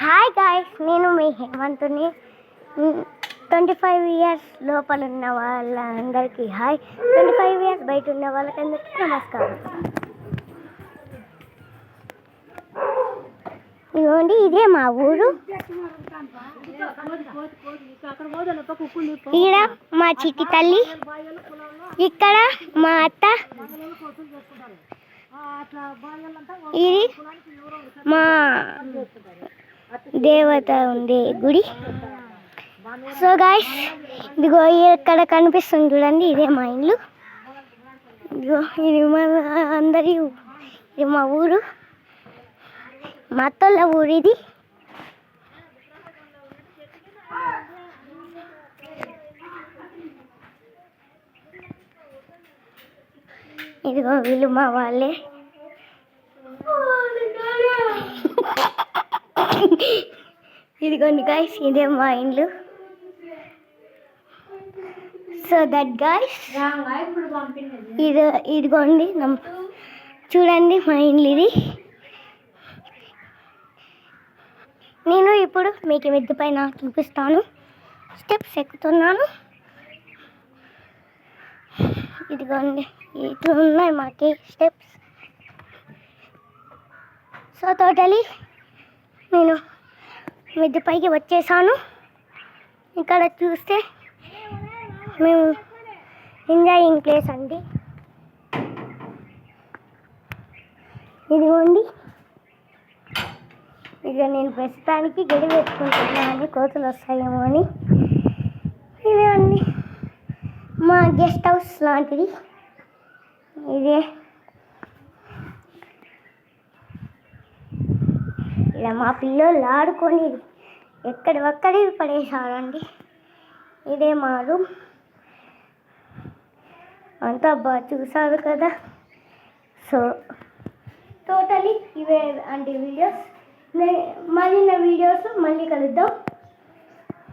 Hi guys, నేను మీ హేమంతుని. 25 years లోపల ఉన్న వాళ్ళందరికీ హాయ్, 25 ఇయర్స్ బయట ఉన్న వాళ్ళకందరికీ నమస్కారం. ఇదిగోండి, ఇదే మా ఊరు. ఈడ మా చిట్టి తల్లి, ఇక్కడ మా అత్త, ఇది మా దేవత ఉండే గుడి. సో గాయ్స్, ఇదిగో ఇక్కడ కనిపిస్తుంది చూడండి, ఇదే మా ఇల్లు. ఇదిగో ఇది మా అందరి, ఇది మా ఊరు, మా అత్తోళ్ళ ఊరు ఇది. ఇదిగో వీళ్ళు మా వాళ్ళే. ఇదిగోండి గాయ్స్, ఇదే మా ఇల్లు. సో దట్ గాయ్స్, ఇదిగోండి చూడండి మా ఇల్లు ఇది. నేను ఇప్పుడు మీకు మిద్దె పైన చూపిస్తాను. స్టెప్స్ ఎక్కుతున్నాను. ఇదిగోండి, ఇట్లా ఉన్నాయి మాకి స్టెప్స్. సో టోటలీ నేను మిద్దె పైకి వచ్చేసాను. ఇక్కడ చూస్తే మేము ఎంజాయింగ్ ప్లేస్ అండి. ఇదిగోండి, ఇక నేను ప్రస్తుతానికి గడి పెట్టుకుంటున్నాను, కోతులు వస్తాయేమో అని. ఇదిగోండి మా గెస్ట్ హౌస్ లాంటిది ఇదే. ఇలా మా పిల్లలు ఆడుకొని ఎక్కడి పడేసారండి. ఇదే మా రూమ్. అంతా బాగా చూసారు కదా. సో టోటలీ ఇవే అంటే వీడియోస్. మళ్ళీ నా వీడియోస్ మళ్ళీ కలుద్దాం.